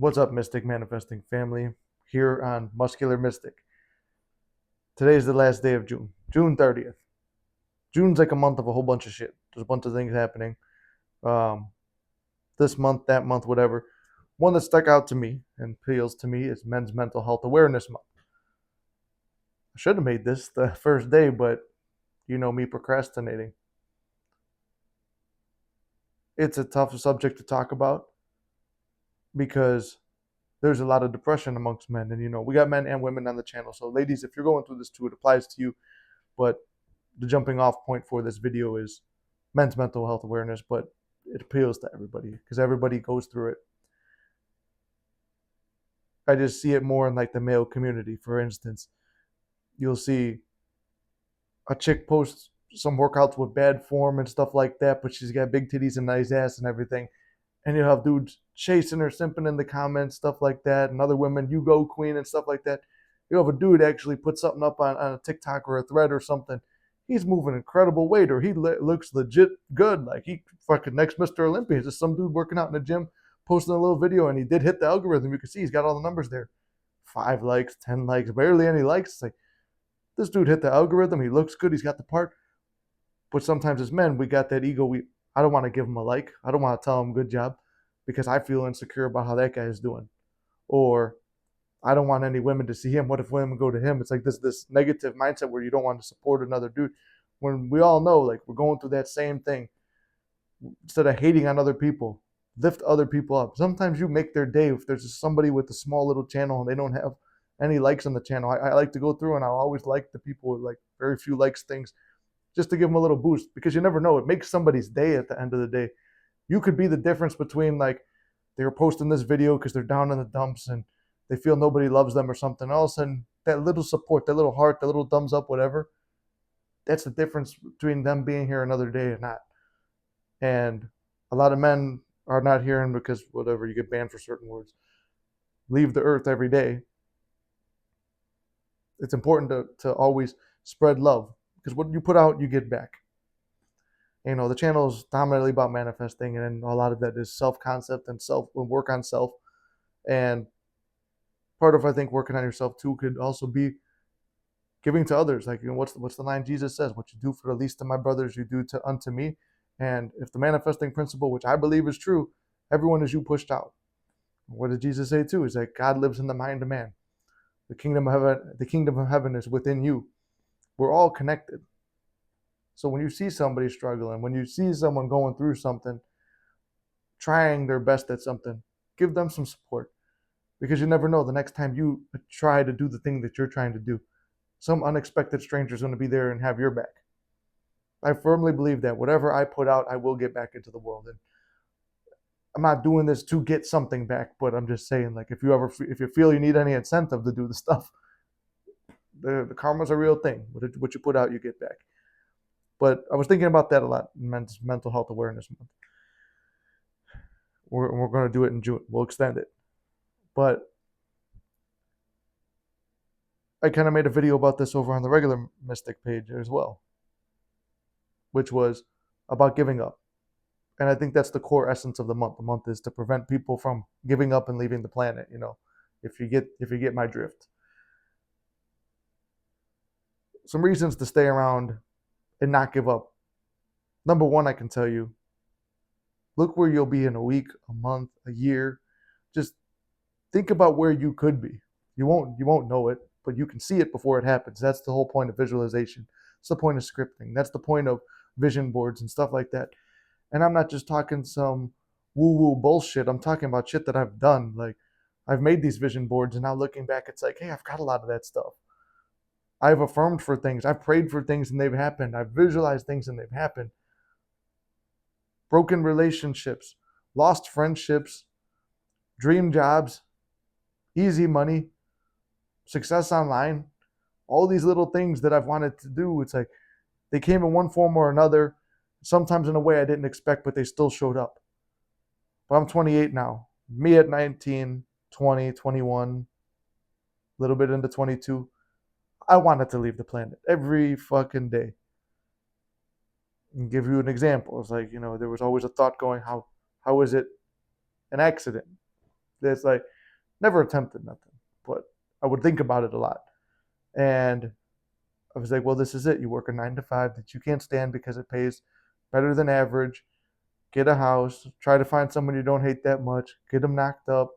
What's up, Mystic Manifesting family? Here on Muscular Mystic. Today's the last day of June, June 30th. June's like a month of a whole bunch of shit. There's a bunch of things happening. Um, this month, that month, whatever. One that stuck out to me and appeals to me is Men's Mental Health Awareness Month. I should have made this the first day, but you know me procrastinating. It's a tough subject to talk about because there's a lot of depression amongst men. And, you know, we got men and women on the channel. So, ladies, if you're going through this too, it applies to you. But the jumping off point for this video is men's mental health awareness, but it appeals to everybody because everybody goes through it. I just see it more in like the male community. For instance, you'll see a chick post some workouts with bad form and stuff like that, but she's got big titties and nice ass and everything. And you'll have dudes chasing her, simping in the comments, stuff like that, and other women, you go queen and stuff like that. You have a dude actually put something up on a TikTok or a thread or something. He's moving incredible weight, or he looks legit good. Like he fucking next Mr. Olympia. It's just some dude working out in the gym, posting a little video, and he did hit the algorithm. You can see he's got all the numbers there. 5 likes, 10 likes, barely any likes. It's like, this dude hit the algorithm. He looks good. He's got the part. But sometimes as men, we got that ego. I don't want to give him a like. I don't want to tell him good job because I feel insecure about how that guy is doing. Or I don't want any women to see him. What if women go to him? It's like this negative mindset where you don't want to support another dude. When we all know, like, we're going through that same thing. Instead of hating on other people, lift other people up. Sometimes you make their day. If there's somebody with a small little channel and they don't have any likes on the channel, I like to go through and I'll always like the people with like very few likes things just to give them a little boost because you never know. It makes somebody's day at the end of the day. You could be the difference between like they were posting this video because they're down in the dumps and they feel nobody loves them or something. All of a sudden, that little support, that little heart, that little thumbs up, whatever, that's the difference between them being here another day or not. And a lot of men are not hearing because whatever, you get banned for certain words. Leave the earth every day. It's important to always spread love because what you put out, you get back. You know, the channel is dominantly about manifesting, and a lot of that is self-concept and work on self. And part of, I think, working on yourself too could also be giving to others. Like, you know, what's the line Jesus says? What you do for the least of my brothers, you do to unto me. And if the manifesting principle, which I believe is true, everyone is you pushed out. What did Jesus say too? Is that God lives in the mind of man. The kingdom of heaven is within you. We're all connected. So when you see somebody struggling, when you see someone going through something, trying their best at something, give them some support. Because you never know, the next time you try to do the thing that you're trying to do, some unexpected stranger is going to be there and have your back. I firmly believe that whatever I put out, I will get back into the world. And I'm not doing this to get something back, but I'm just saying, like, if you feel you need any incentive to do the stuff, the karma's a real thing. What you put out, you get back. But I was thinking about that a lot in Mental Health Awareness Month. We're going to do it in June. We'll extend it. But I kind of made a video about this over on the regular Mystic page as well, which was about giving up. And I think that's the core essence of the month. The month is to prevent people from giving up and leaving the planet, you know, if you get my drift. Some reasons to stay around and not give up. Number one, I can tell you, look where you'll be in a week, a month, a year. Just think about where you could be. You won't know it, but you can see it before it happens. That's the whole point of visualization. That's the point of scripting. That's the point of vision boards and stuff like that. And I'm not just talking some woo-woo bullshit. I'm talking about shit that I've done. Like, I've made these vision boards, and now looking back, it's like, hey, I've got a lot of that stuff. I've affirmed for things. I've prayed for things, and they've happened. I've visualized things, and they've happened. Broken relationships, lost friendships, dream jobs, easy money, success online, all these little things that I've wanted to do. It's like they came in one form or another, sometimes in a way I didn't expect, but they still showed up. But I'm 28 now. Me at 19, 20, 21, a little bit into 22. I wanted to leave the planet every fucking day. And give you an example. It's like, you know, there was always a thought going, how is it an accident? It's like never attempted nothing, but I would think about it a lot. And I was like, well, this is it. You work a 9 to 5 that you can't stand because it pays better than average. Get a house, try to find someone you don't hate that much, get them knocked up,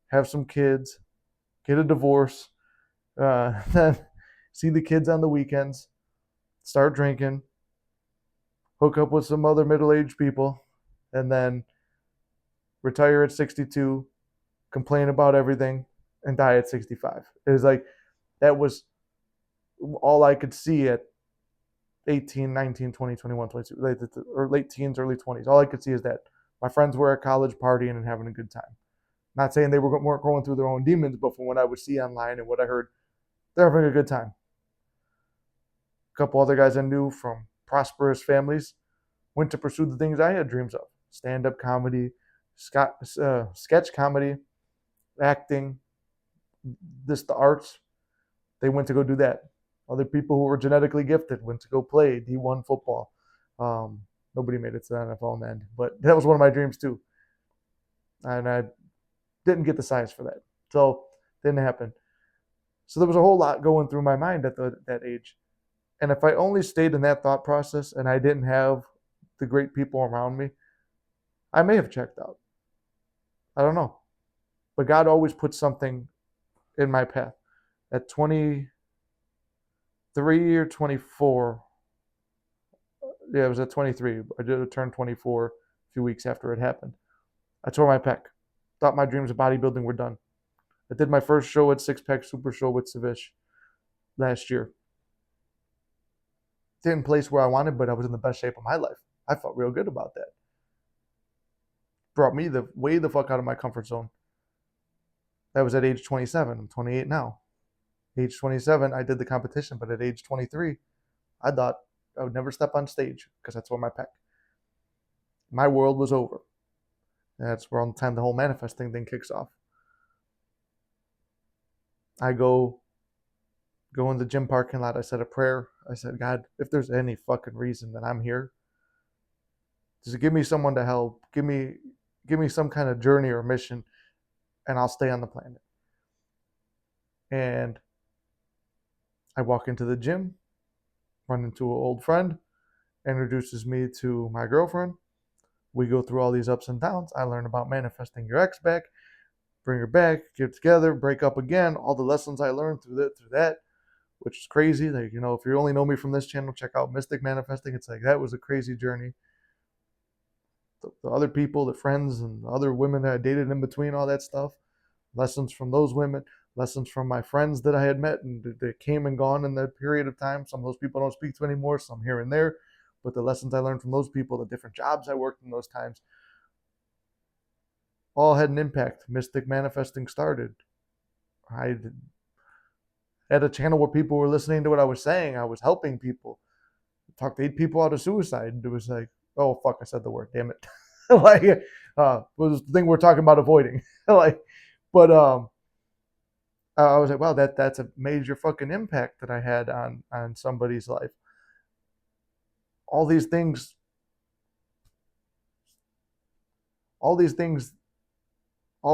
have some kids, get a divorce, then see the kids on the weekends, start drinking, hook up with some other middle-aged people, and then retire at 62, complain about everything, and die at 65. It was like that was all I could see at 18, 19, 20, 21, 22, or late teens, early 20s. All I could see is that my friends were at college partying and having a good time. Not saying they weren't going through their own demons, but from what I would see online and what I heard, they're having a good time. A couple other guys I knew from prosperous families went to pursue the things I had dreams of: stand-up comedy, sketch comedy, acting, the arts. They went to go do that. Other people who were genetically gifted went to go play D1 football. Nobody made it to the NFL in the end, but that was one of my dreams too. And I didn't get the size for that. So it didn't happen. So there was a whole lot going through my mind at that age. And if I only stayed in that thought process and I didn't have the great people around me, I may have checked out. I don't know. But God always put something in my path. At 23 or 24, yeah, it was at 23. I did turn 24 a few weeks after it happened. I tore my pec. Thought my dreams of bodybuilding were done. I did my first show at Six Pack Super Show with Savish last year. Didn't place where I wanted, but I was in the best shape of my life. I felt real good about that. Brought me way the fuck out of my comfort zone. That was at age 27. I'm 28 now. Age 27, I did the competition, but at age 23, I thought I would never step on stage because I tore my pec. My world was over. And that's around the time the whole manifesting thing kicks off. I go in the gym parking lot. I said a prayer. I said, God, if there's any fucking reason that I'm here, just give me someone to help. Give me some kind of journey or mission, and I'll stay on the planet. And I walk into the gym, run into an old friend, introduces me to my girlfriend. We go through all these ups and downs. I learn about manifesting your ex back, bring her back, get together, break up again. All the lessons I learned through that, which is crazy. Like, if you only know me from this channel, check out Mystic Manifesting. It's like that was a crazy journey. The other people, the friends, and the other women that I dated in between, all that stuff. Lessons from those women, lessons from my friends that I had met and that came and gone in that period of time. Some of those people I don't speak to anymore, some here and there. But the lessons I learned from those people, the different jobs I worked in those times, all had an impact. Mystic Manifesting started. I had a channel where people were listening to what I was saying. I was helping people. I talked 8 people out of suicide. It was like, oh, fuck, I said the word, damn it. Like, was the thing we're talking about avoiding. But I was like, wow, that's a major fucking impact that I had on somebody's life. All these things, all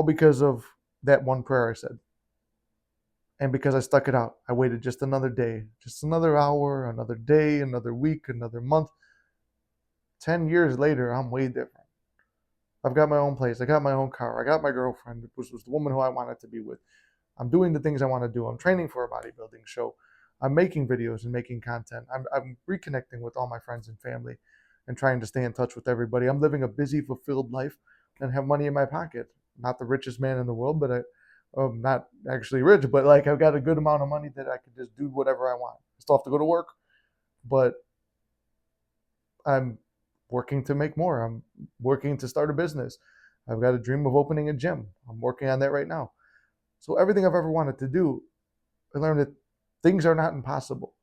because of that one prayer I said. And because I stuck it out. I waited just another day, just another hour, another day, another week, another month. 10 years later, I'm way different. I've got my own place. I got my own car. I got my girlfriend, which was the woman who I wanted to be with. I'm doing the things I want to do. I'm training for a bodybuilding show. I'm making videos and making content. I'm reconnecting with all my friends and family and trying to stay in touch with everybody. I'm living a busy, fulfilled life and have money in my pocket. Not the richest man in the world, but I'm not actually rich, but like I've got a good amount of money that I can just do whatever I want. I still have to go to work, but I'm working to make more. I'm working to start a business. I've got a dream of opening a gym. I'm working on that right now. So everything I've ever wanted to do, I learned that things are not impossible.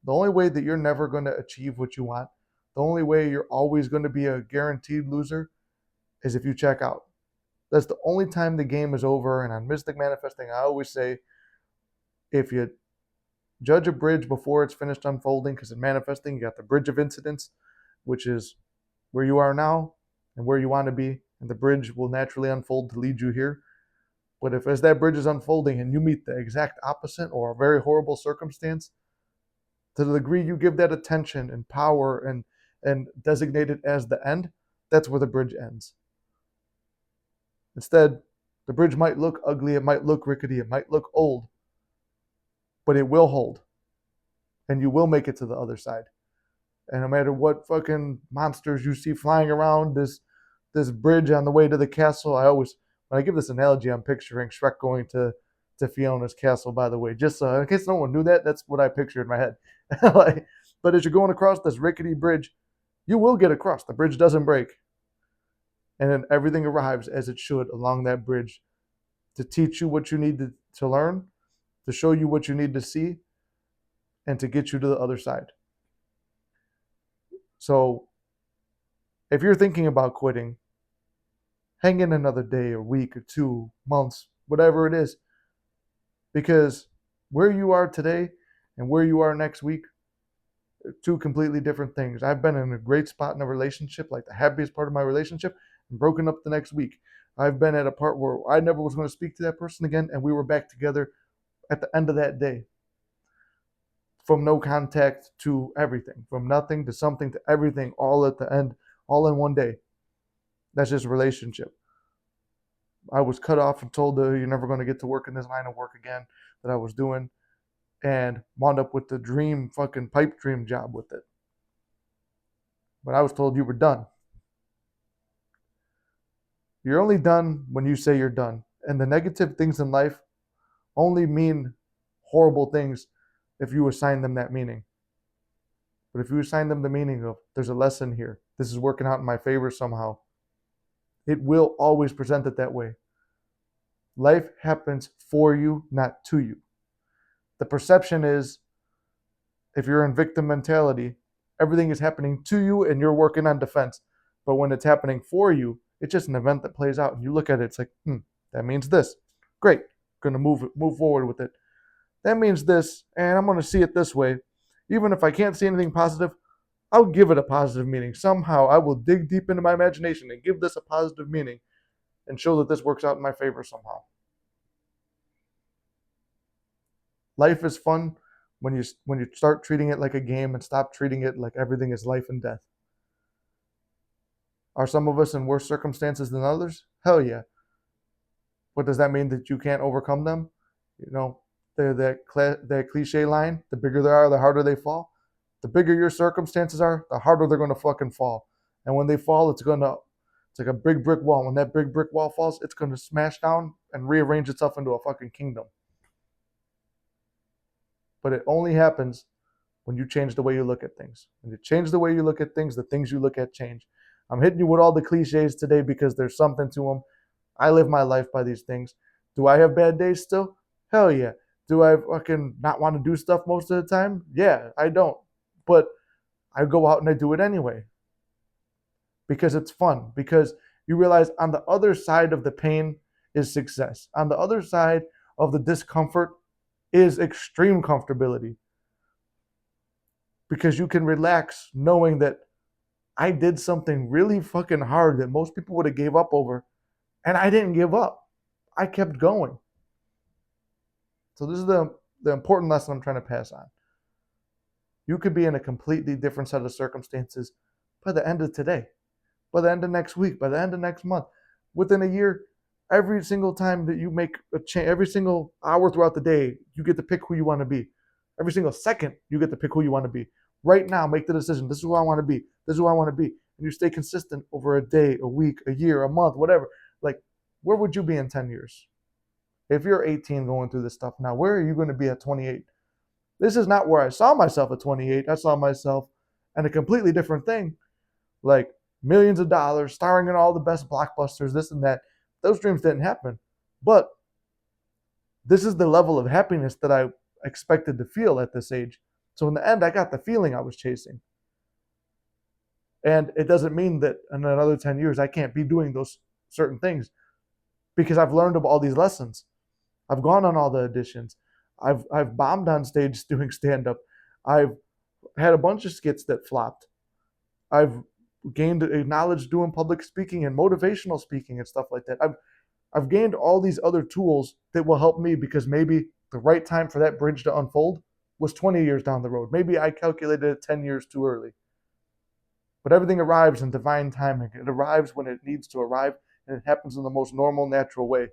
The only way that you're never going to achieve what you want, the only way you're always going to be a guaranteed loser is if you check out. That's the only time the game is over. And on Mystic Manifesting, I always say, if you judge a bridge before it's finished unfolding, because in manifesting, you got the bridge of incidents, which is where you are now and where you want to be. and the bridge will naturally unfold to lead you here. But if as that bridge is unfolding and you meet the exact opposite or a very horrible circumstance, to the degree you give that attention and power and designate it as the end, that's where the bridge ends. Instead, the bridge might look ugly, it might look rickety, it might look old, but it will hold. And you will make it to the other side. And no matter what fucking monsters you see flying around this bridge on the way to the castle, when I give this analogy, I'm picturing Shrek going to Fiona's castle, by the way. Just in case no one knew that, that's what I pictured in my head. Like, but as you're going across this rickety bridge, you will get across. The bridge doesn't break. And then everything arrives as it should along that bridge to teach you what you need to learn, to show you what you need to see, and to get you to the other side. So if you're thinking about quitting, hang in another day or week or 2 months, whatever it is, because where you are today and where you are next week are two completely different things. I've been in a great spot in a relationship, like the happiest part of my relationship, and broken up the next week. I've been at a part where I never was going to speak to that person again, and we were back together at the end of that day. From no contact to everything, from nothing to something to everything, all at the end, all in one day. That's just a relationship. I was cut off and told that you're never going to get to work in this line of work again that I was doing, and wound up with the dream fucking pipe dream job with it. But I was told you were done. You're only done when you say you're done. And the negative things in life only mean horrible things if you assign them that meaning. But if you assign them the meaning of, there's a lesson here, this is working out in my favor somehow, it will always present it that way. Life happens for you, not to you. The perception is, if you're in victim mentality, everything is happening to you and you're working on defense. But when it's happening for you, it's just an event that plays out. And you look at it, it's like, that means this. Great. Going to move forward with it. That means this, and I'm going to see it this way. Even if I can't see anything positive, I'll give it a positive meaning. Somehow I will dig deep into my imagination and give this a positive meaning and show that this works out in my favor somehow. Life is fun when you start treating it like a game and stop treating it like everything is life and death. Are some of us in worse circumstances than others? Hell yeah. But does that mean that you can't overcome them? You know, that cliche line, the bigger they are, the harder they fall. The bigger your circumstances are, the harder they're going to fucking fall. And when they fall, it's like a big brick wall. When that big brick wall falls, it's going to smash down and rearrange itself into a fucking kingdom. But it only happens when you change the way you look at things. When you change the way you look at things, the things you look at change. I'm hitting you with all the cliches today because there's something to them. I live my life by these things. Do I have bad days still? Hell yeah. Do I fucking not want to do stuff most of the time? Yeah, I don't. But I go out and I do it anyway. Because it's fun. Because you realize on the other side of the pain is success. On the other side of the discomfort is extreme comfortability. Because you can relax knowing that I did something really fucking hard that most people would have gave up over, and I didn't give up. I kept going. So this is the important lesson I'm trying to pass on. You could be in a completely different set of circumstances by the end of today, by the end of next week, by the end of next month, within a year. Every single time that you make a change, every single hour throughout the day, you get to pick who you want to be. Every single second, you get to pick who you want to be. Right now, make the decision. This is who I want to be. This is who I want to be. And you stay consistent over a day, a week, a year, a month, whatever. Like, where would you be in 10 years? If you're 18 going through this stuff now, where are you going to be at 28? This is not where I saw myself at 28. I saw myself in a completely different thing. Like millions of dollars, starring in all the best blockbusters, this and that. Those dreams didn't happen. But this is the level of happiness that I expected to feel at this age. So in the end, I got the feeling I was chasing. And it doesn't mean that in another 10 years, I can't be doing those certain things because I've learned of all these lessons. I've gone on all the auditions. I've bombed on stage doing stand-up. I've had a bunch of skits that flopped. I've gained knowledge doing public speaking and motivational speaking and stuff like that. I've gained all these other tools that will help me, because maybe the right time for that bridge to unfold was 20 years down the road. Maybe I calculated it 10 years too early. But everything arrives in divine timing. It arrives when it needs to arrive, and it happens in the most normal, natural way.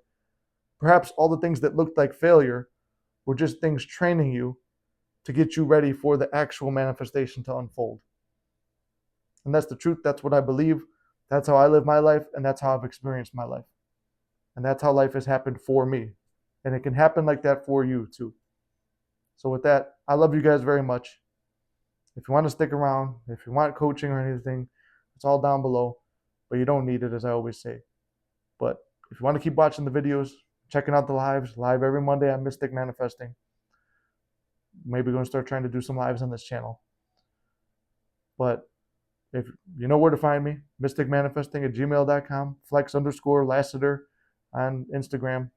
Perhaps all the things that looked like failure were just things training you to get you ready for the actual manifestation to unfold. And that's the truth. That's what I believe. That's how I live my life, and that's how I've experienced my life. And that's how life has happened for me. And it can happen like that for you too. So with that, I love you guys very much. If you want to stick around, if you want coaching or anything, it's all down below. But you don't need it, as I always say. But if you want to keep watching the videos, checking out the live every Monday on Mystic Manifesting. Maybe we're going to start trying to do some lives on this channel. But if you know where to find me, mysticmanifesting@gmail.com, flex_Lassiter on Instagram.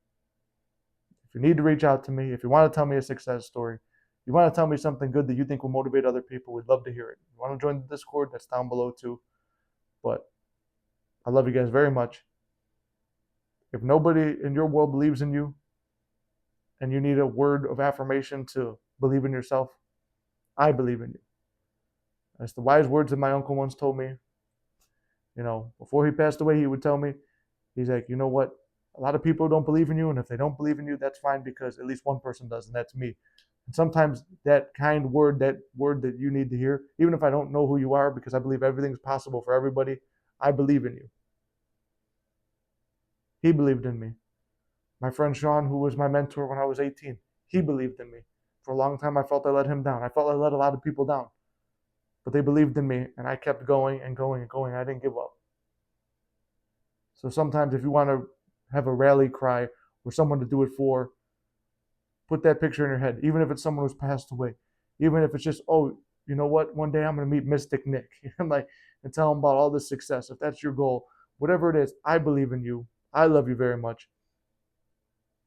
If you need to reach out to me, if you want to tell me a success story, you want to tell me something good that you think will motivate other people, we'd love to hear it. If you want to join the Discord, that's down below too. But I love you guys very much. If nobody in your world believes in you, and you need a word of affirmation to believe in yourself, I believe in you. That's the wise words that my uncle once told me. Before he passed away, he would tell me, he's like, you know what? A lot of people don't believe in you, and if they don't believe in you, that's fine, because at least one person does, and that's me. And sometimes that kind word, that word that you need to hear, even if I don't know who you are, because I believe everything's possible for everybody, I believe in you. He believed in me. My friend Sean, who was my mentor when I was 18, he believed in me. For a long time, I felt I let him down. I felt I let a lot of people down. But they believed in me, and I kept going and going and going. I didn't give up. So sometimes if you want to have a rally cry or someone to do it for, put that picture in your head, even if it's someone who's passed away. Even if it's just, oh, you know what? One day I'm going to meet Mystic Nick and tell him about all this success. If that's your goal, whatever it is, I believe in you. I love you very much.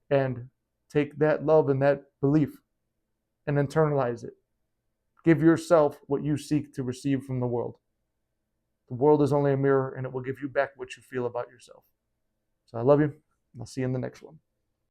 And take that love and that belief and internalize it. Give yourself what you seek to receive from the world. The world is only a mirror, and it will give you back what you feel about yourself. So I love you. I'll see you in the next one.